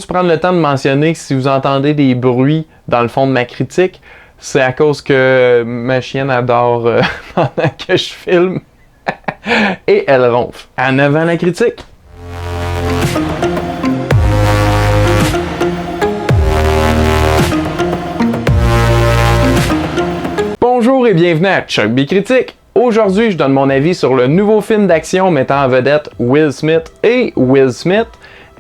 juste prendre le temps de mentionner que si vous entendez des bruits dans le fond de ma critique, c'est à cause que ma chienne adore pendant que je filme et elle ronfle. En avant la critique! Bonjour et bienvenue à Chuck B Critique. Aujourd'hui, je donne mon avis sur le nouveau film d'action mettant en vedette Will Smith et Will Smith,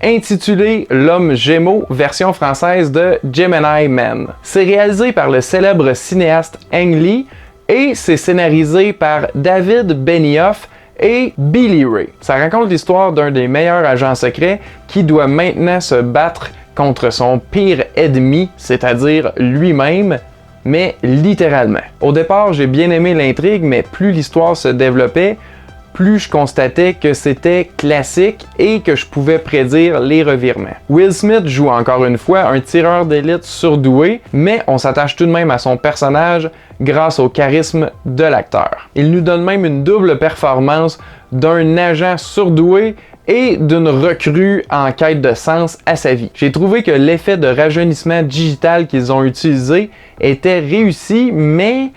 intitulé L'Homme Gémeaux, version française de Gemini Man. C'est réalisé par le célèbre cinéaste Ang Lee et c'est scénarisé par David Benioff et Billy Ray. Ça raconte l'histoire d'un des meilleurs agents secrets qui doit maintenant se battre contre son pire ennemi, c'est-à-dire lui-même, mais littéralement. Au départ, j'ai bien aimé l'intrigue, mais plus l'histoire se développait, plus je constatais que c'était classique et que je pouvais prédire les revirements. Will Smith joue encore une fois un tireur d'élite surdoué, mais on s'attache tout de même à son personnage grâce au charisme de l'acteur. Il nous donne même une double performance d'un agent surdoué et d'une recrue en quête de sens à sa vie. J'ai trouvé que l'effet de rajeunissement digital qu'ils ont utilisé était réussi, mais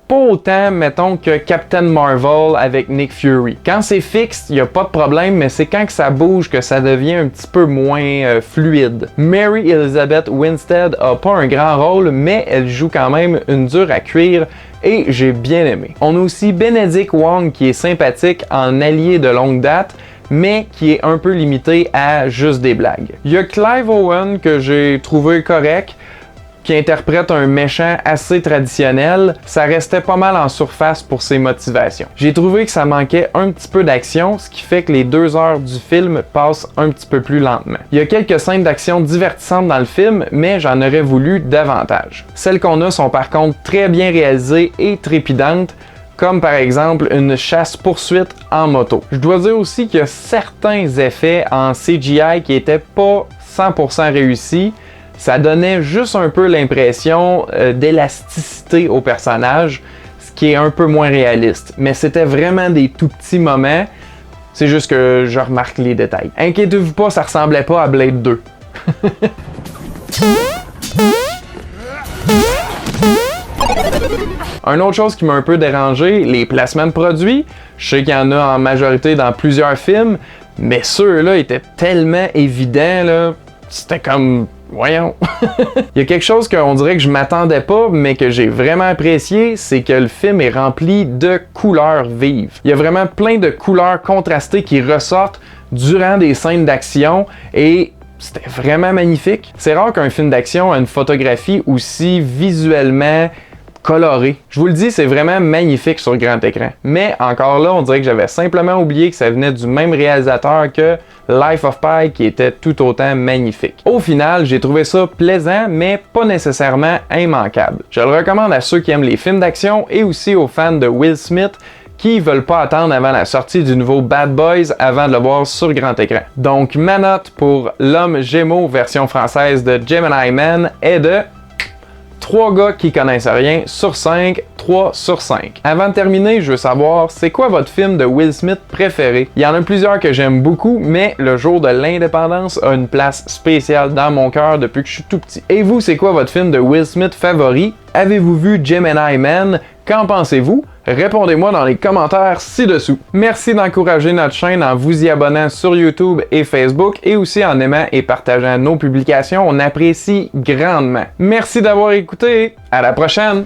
pas autant, mettons, que Captain Marvel avec Nick Fury. Quand c'est fixe, il n'y a pas de problème, mais c'est quand que ça bouge que ça devient un petit peu moins fluide. Mary Elizabeth Winstead a pas un grand rôle, mais elle joue quand même une dure à cuire et j'ai bien aimé. On a aussi Benedict Wong qui est sympathique en allié de longue date, mais qui est un peu limité à juste des blagues. Il y a Clive Owen que j'ai trouvé correct, qui interprète un méchant assez traditionnel. Ça restait pas mal en surface pour ses motivations. J'ai trouvé que ça manquait un petit peu d'action, ce qui fait que les 2 heures du film passent un petit peu plus lentement. Il y a quelques scènes d'action divertissantes dans le film, mais j'en aurais voulu davantage. Celles qu'on a sont par contre très bien réalisées et trépidantes, comme par exemple une chasse-poursuite en moto. Je dois dire aussi qu'il y a certains effets en CGI qui étaient pas 100% réussis. Ça donnait juste un peu l'impression d'élasticité au personnage, ce qui est un peu moins réaliste. Mais c'était vraiment des tout petits moments, c'est juste que je remarque les détails. Inquiétez-vous pas, ça ressemblait pas à Blade 2. Une autre chose qui m'a un peu dérangé, les placements de produits. Je sais qu'il y en a en majorité dans plusieurs films, mais ceux-là étaient tellement évidents, là, c'était comme... Voyons! Il y a quelque chose qu'on dirait que je m'attendais pas, mais que j'ai vraiment apprécié, c'est que le film est rempli de couleurs vives. Il y a vraiment plein de couleurs contrastées qui ressortent durant des scènes d'action et c'était vraiment magnifique. C'est rare qu'un film d'action ait une photographie aussi visuellement coloré. Je vous le dis, c'est vraiment magnifique sur grand écran. Mais encore là, on dirait que j'avais simplement oublié que ça venait du même réalisateur que Life of Pi, qui était tout autant magnifique. Au final, j'ai trouvé ça plaisant, mais pas nécessairement immanquable. Je le recommande à ceux qui aiment les films d'action et aussi aux fans de Will Smith qui veulent pas attendre avant la sortie du nouveau Bad Boys avant de le voir sur grand écran. Donc, ma note pour L'Homme Gémeaux version française de Gemini Man est de 3 gars qui connaissent rien sur 5, 3 sur 5. Avant de terminer, je veux savoir, c'est quoi votre film de Will Smith préféré? Il y en a plusieurs que j'aime beaucoup, mais Le Jour de l'Indépendance a une place spéciale dans mon cœur depuis que je suis tout petit. Et vous, c'est quoi votre film de Will Smith favori? Avez-vous vu Gemini Man? Qu'en pensez-vous? Répondez-moi dans les commentaires ci-dessous. Merci d'encourager notre chaîne en vous y abonnant sur YouTube et Facebook et aussi en aimant et partageant nos publications. On apprécie grandement. Merci d'avoir écouté. À la prochaine!